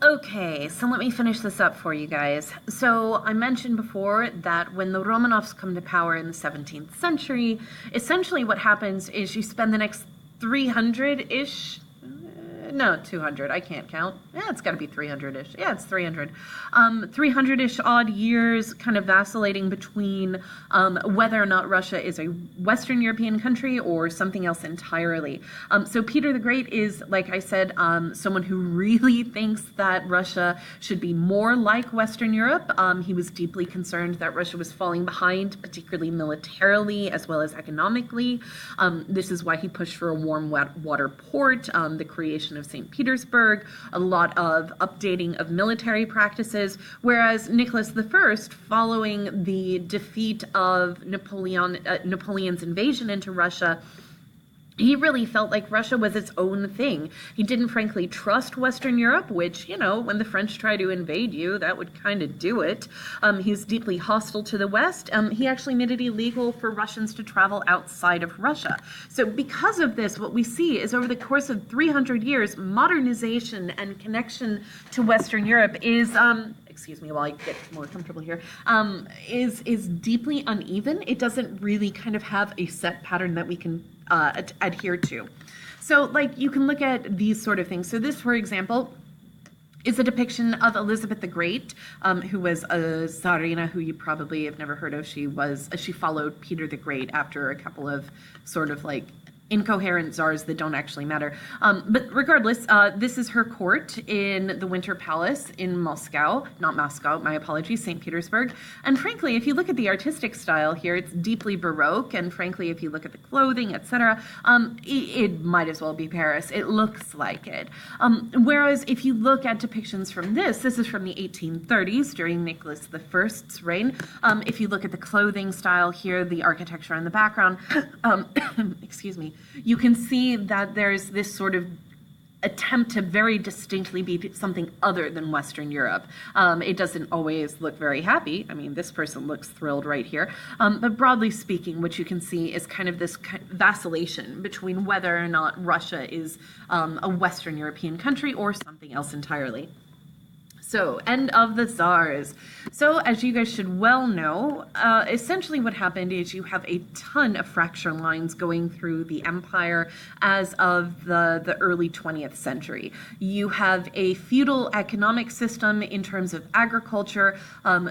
Okay, so let me finish this up for you guys. So I mentioned before that when the Romanovs come to power in the 17th century, essentially what happens is you spend the next 300-ish, no, 200, I can't count. Yeah, it's got to be 300-ish. Yeah, it's 300. 300-ish odd years kind of vacillating between whether or not Russia is a Western European country or something else entirely. So Peter the Great is, like I said, someone who really thinks that Russia should be more like Western Europe. He was deeply concerned that Russia was falling behind, particularly militarily as well as economically. This is why he pushed for a warm water port, the creation of St. Petersburg, a lot of updating of military practices, whereas Nicholas I, following the defeat of Napoleon's invasion into Russia, he really felt like Russia was its own thing. He didn't frankly trust Western Europe, which, you know, when the French try to invade you, that would kind of do it. He's deeply hostile to the West. He actually made it illegal for Russians to travel outside of Russia. So because of this, what we see is over the course of 300 years, modernization and connection to Western Europe is excuse me while I get more comfortable here, is deeply uneven. It doesn't really kind of have a set pattern that we can adhere to. So like you can look at these sort of things. So this, for example, is a depiction of Elizabeth the Great, who was a Tsarina who you probably have never heard of. She followed Peter the Great after a couple of sort of like incoherent czars that don't actually matter. But regardless, this is her court in the Winter Palace in Moscow, not Moscow, my apologies, St. Petersburg. And frankly, if you look at the artistic style here, it's deeply Baroque. And frankly, if you look at the clothing, etc., it might as well be Paris. It looks like it. Whereas if you look at depictions from this is from the 1830s during Nicholas I's reign. If you look at the clothing style here, the architecture in the background, excuse me, you can see that there's this sort of attempt to very distinctly be something other than Western Europe. It doesn't always look very happy. I mean, this person looks thrilled right here. But broadly speaking, what you can see is kind of this vacillation between whether or not Russia is a Western European country or something else entirely. So, end of the Tsars. So, as you guys should well know, essentially what happened is you have a ton of fracture lines going through the empire as of the early 20th century. You have a feudal economic system in terms of agriculture,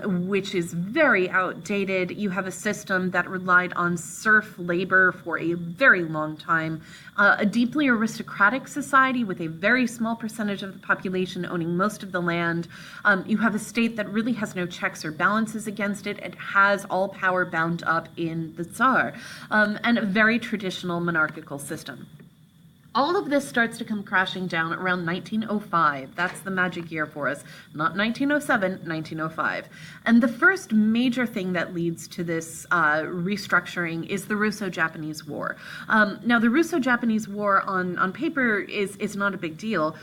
which is very outdated. You have a system that relied on serf labor for a very long time, a deeply aristocratic society with a very small percentage of the population owning most of the land. You have a state that really has no checks or balances against it. It has all power bound up in the Tsar, and a very traditional monarchical system. All of this starts to come crashing down around 1905. That's the magic year for us. Not 1907, 1905. And the first major thing that leads to this restructuring is the Russo-Japanese War. Now, the Russo-Japanese War on paper is not a big deal.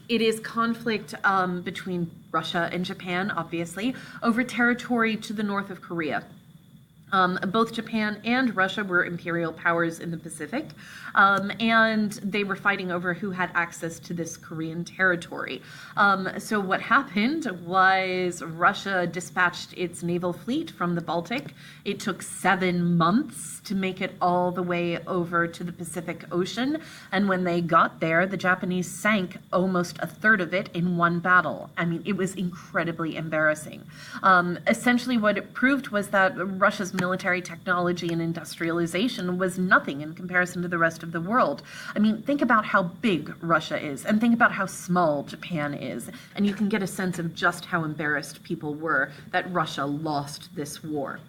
It is conflict between Russia and Japan, obviously, over territory to the north of Korea. Both Japan and Russia were imperial powers in the Pacific, and they were fighting over who had access to this Korean territory. So what happened was Russia dispatched its naval fleet from the Baltic. It took 7 months to make it all the way over to the Pacific Ocean, and when they got there, the Japanese sank almost a third of it in one battle. I mean, it was incredibly embarrassing. Essentially what it proved was that Russia's military technology and industrialization was nothing in comparison to the rest of the world. I mean, think about how big Russia is, and think about how small Japan is, and you can get a sense of just how embarrassed people were that Russia lost this war.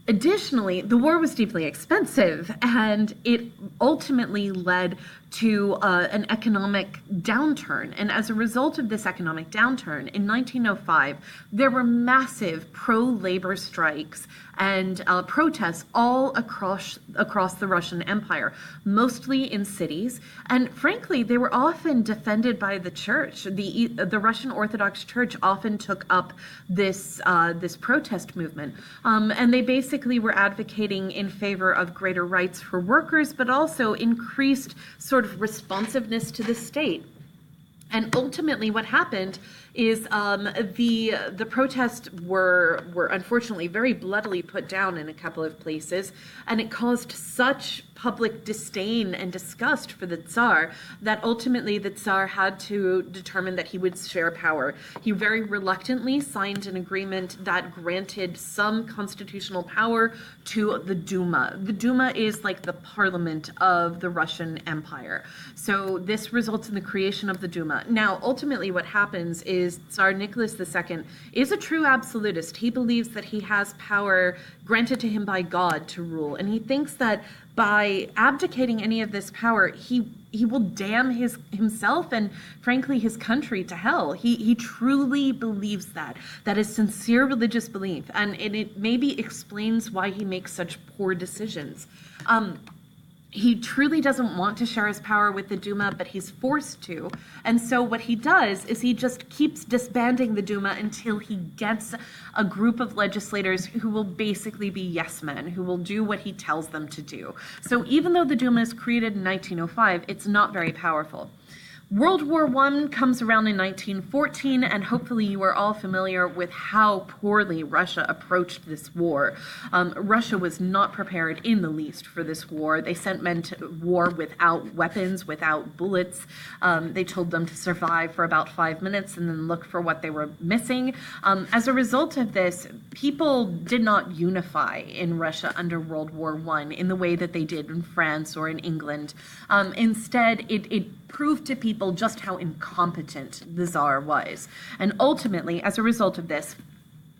Additionally, the war was deeply expensive, and it ultimately led to an economic downturn. And as a result of this economic downturn, in 1905, there were massive pro-labor strikes and protests all across the Russian Empire, mostly in cities. And frankly, they were often defended by the church. The Russian Orthodox Church often took up this protest movement, and they basically were advocating in favor of greater rights for workers, but also increased sort of responsiveness to the state. And ultimately, what happened is the protests were unfortunately very bloodily put down in a couple of places, and it caused such public disdain and disgust for the Tsar that ultimately the Tsar had to determine that he would share power. He very reluctantly signed an agreement that granted some constitutional power to the Duma. The Duma is like the parliament of the Russian Empire. So this results in the creation of the Duma. Now, ultimately what happens is Tsar Nicholas II is a true absolutist. He believes that he has power granted to him by God to rule, and he thinks that by abdicating any of this power, he will damn himself and, frankly, his country to hell. He truly believes that. That is sincere religious belief, and it maybe explains why he makes such poor decisions. He truly doesn't want to share his power with the Duma, but he's forced to. And so what he does is he just keeps disbanding the Duma until he gets a group of legislators who will basically be yes men, who will do what he tells them to do. So even though the Duma is created in 1905, it's not very powerful. World War I comes around in 1914, and hopefully you are all familiar with how poorly Russia approached this war. Russia was not prepared in the least for this war. They sent men to war without weapons, without bullets. They told them to survive for about 5 minutes and then look for what they were missing. As a result of this, people did not unify in Russia under World War I in the way that they did in France or in England. Instead, it proved to people just how incompetent the Tsar was. And ultimately, as a result of this,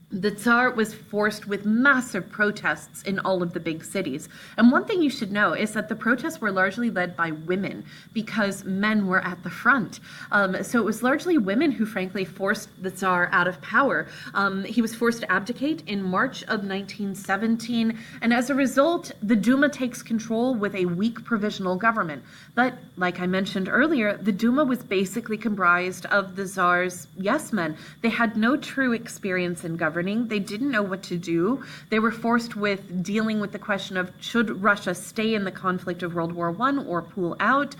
the Tsar was forced with massive protests in all of the big cities. And one thing you should know is that the protests were largely led by women because men were at the front. So it was largely women who, frankly, forced the Tsar out of power. He was forced to abdicate in March of 1917. And as a result, the Duma takes control with a weak provisional government. But like I mentioned earlier, the Duma was basically comprised of the Tsar's yes men. They had no true experience in government. They didn't know what to do. They were forced with dealing with the question of should Russia stay in the conflict of World War I or pull out.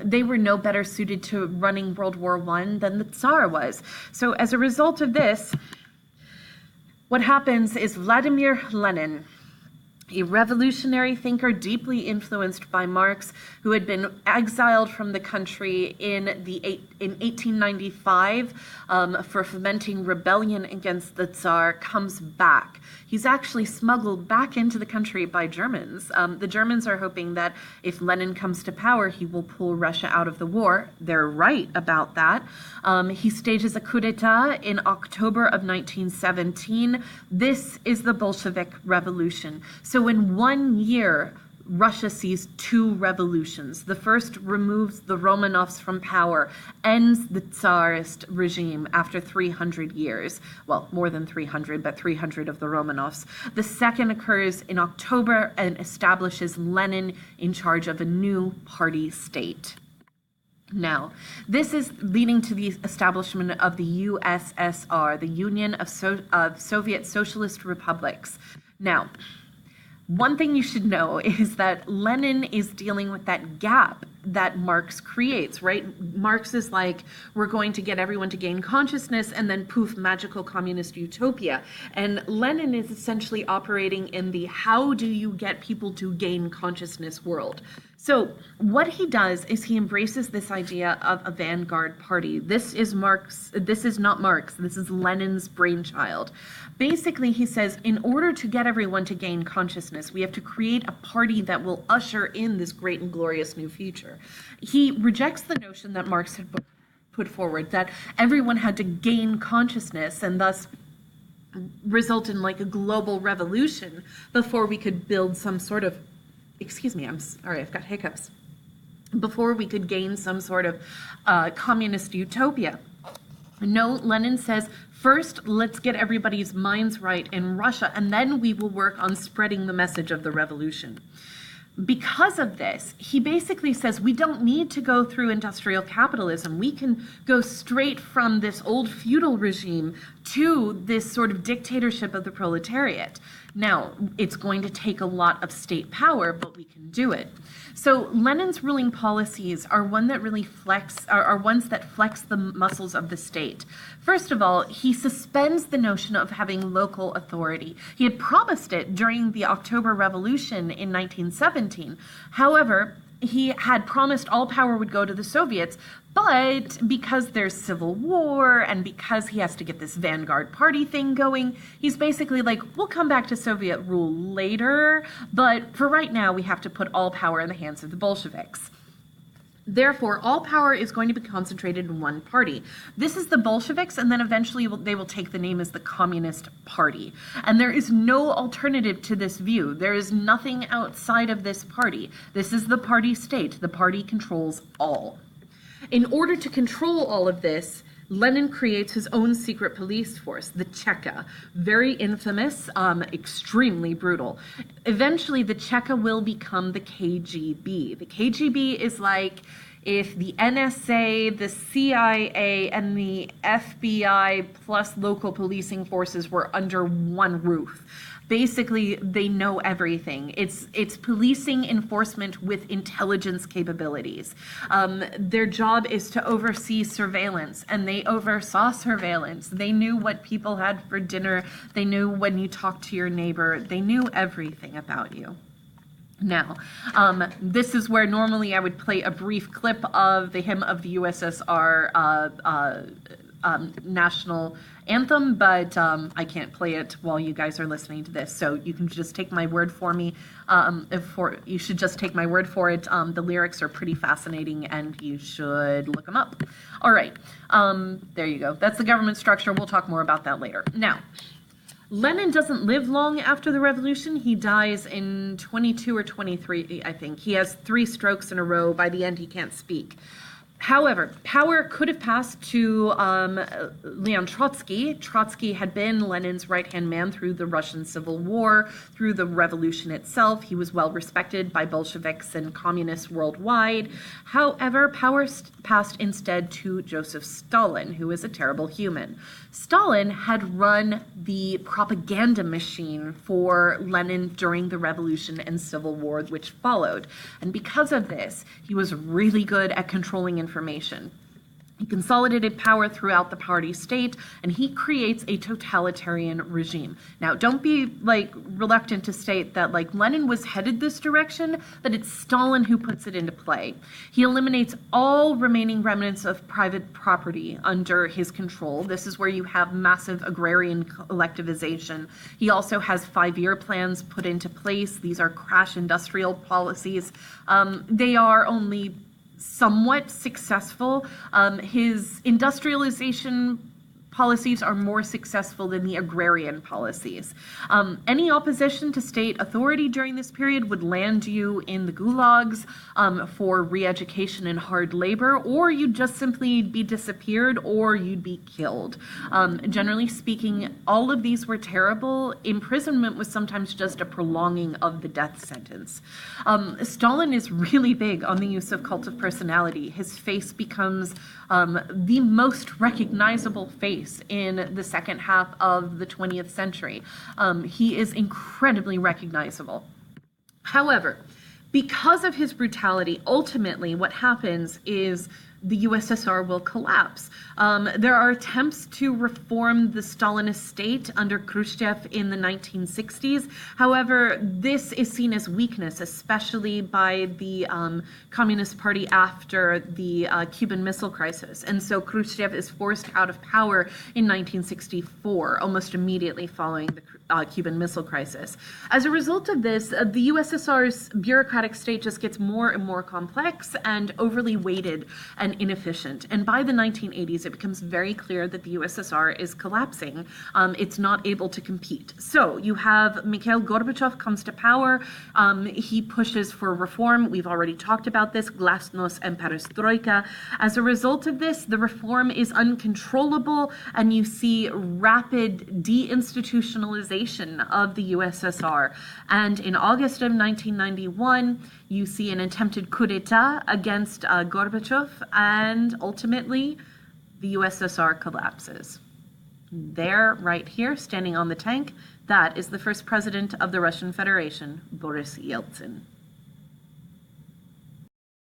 They were no better suited to running World War I than the Tsar was. So as a result of this, what happens is Vladimir Lenin, a revolutionary thinker deeply influenced by Marx, who had been exiled from the country in 1895 for fomenting rebellion against the Tsar, comes back. He's actually smuggled back into the country by Germans. The Germans are hoping that if Lenin comes to power, he will pull Russia out of the war. They're right about that. He stages a coup d'etat in October of 1917. This is the Bolshevik Revolution. So in 1 year, Russia sees two revolutions. The first removes the Romanovs from power, ends the Tsarist regime after 300 years. Well, more than 300, but 300 of the Romanovs. The second occurs in October and establishes Lenin in charge of a new party state. Now, this is leading to the establishment of the USSR, the Union of Soviet Socialist Republics. Now, one thing you should know is that Lenin is dealing with that gap that Marx creates, right? Marx is like, we're going to get everyone to gain consciousness and then poof, magical communist utopia. And Lenin is essentially operating in the how do you get people to gain consciousness world. So what he does is he embraces this idea of a vanguard party. This is Marx. This is not Marx. This is Lenin's brainchild. Basically, he says, in order to get everyone to gain consciousness, we have to create a party that will usher in this great and glorious new future. He rejects the notion that Marx had put forward, that everyone had to gain consciousness and thus result in like a global revolution before we could build some sort of, excuse me, I'm sorry, I've got hiccups, before we could gain some sort of communist utopia. No, Lenin says, first, let's get everybody's minds right in Russia, and then we will work on spreading the message of the revolution. Because of this, he basically says we don't need to go through industrial capitalism. We can go straight from this old feudal regime to this sort of dictatorship of the proletariat. Now, it's going to take a lot of state power, but we can do it. So Lenin's ruling policies are ones that flex the muscles of the state. First of all, he suspends the notion of having local authority. He had promised it during the October Revolution in 1917. However, he had promised all power would go to the Soviets, but because there's civil war and because he has to get this vanguard party thing going, he's basically like, we'll come back to Soviet rule later, but for right now, we have to put all power in the hands of the Bolsheviks. Therefore, all power is going to be concentrated in one party. This is the Bolsheviks, and then eventually they will take the name as the Communist Party. And there is no alternative to this view. There is nothing outside of this party. This is the party state. The party controls all. In order to control all of this, Lenin creates his own secret police force, the Cheka. Very infamous, extremely brutal. Eventually, the Cheka will become the KGB. The KGB is like if the NSA, the CIA, and the FBI plus local policing forces were under one roof. Basically, they know everything. It's policing enforcement with intelligence capabilities. Their job is to oversee surveillance, and they oversaw surveillance. They knew what people had for dinner. They knew when you talked to your neighbor. They knew everything about you. Now, this is where normally I would play a brief clip of the hymn of the USSR national anthem, but I can't play it while you guys are listening to this, so you can just take my word for me. You should just take my word for it. The lyrics are pretty fascinating, and you should look them up. All right, there you go. That's the government structure. We'll talk more about that later. Now, Lenin doesn't live long after the revolution. He dies in 22 or 23, I think. He has 3 strokes in a row. By the end, he can't speak. However, power could have passed to Leon Trotsky. Trotsky had been Lenin's right-hand man through the Russian Civil War, through the revolution itself. He was well respected by Bolsheviks and communists worldwide. However, power passed instead to Joseph Stalin, who is a terrible human. Stalin had run the propaganda machine for Lenin during the revolution and civil war which followed. And because of this, he was really good at controlling information. He consolidated power throughout the party state, and he creates a totalitarian regime. Now, don't be reluctant to state that Lenin was headed this direction, but it's Stalin who puts it into play. He eliminates all remaining remnants of private property under his control. This is where you have massive agrarian collectivization. He also has 5-year plans put into place. These are crash industrial policies. They are only somewhat successful. His industrialization policies are more successful than the agrarian policies. Any opposition to state authority during this period would land you in the gulags for re-education and hard labor, or you'd just simply be disappeared, or you'd be killed. Generally speaking, all of these were terrible. Imprisonment was sometimes just a prolonging of the death sentence. Stalin is really big on the use of cult of personality. His face becomes the most recognizable face in the second half of the 20th century. He is incredibly recognizable. However, because of his brutality, ultimately what happens is the USSR will collapse. There are attempts to reform the Stalinist state under Khrushchev in the 1960s. However, this is seen as weakness, especially by the Communist Party after the Cuban Missile Crisis. And so Khrushchev is forced out of power in 1964, almost immediately following the Cuban Missile Crisis. As a result of this, the USSR's bureaucratic state just gets more and more complex and overly weighted and inefficient. And by the 1980s, it becomes very clear that the USSR is collapsing. It's not able to compete. So you have Mikhail Gorbachev comes to power. He pushes for reform. We've already talked about this, glasnost and perestroika. As a result of this, the reform is uncontrollable, and you see rapid deinstitutionalization of the USSR. And in August of 1991, you see an attempted coup d'etat against Gorbachev, and ultimately, the USSR collapses. There, right here, standing on the tank, That is the first president of the Russian Federation, Boris Yeltsin.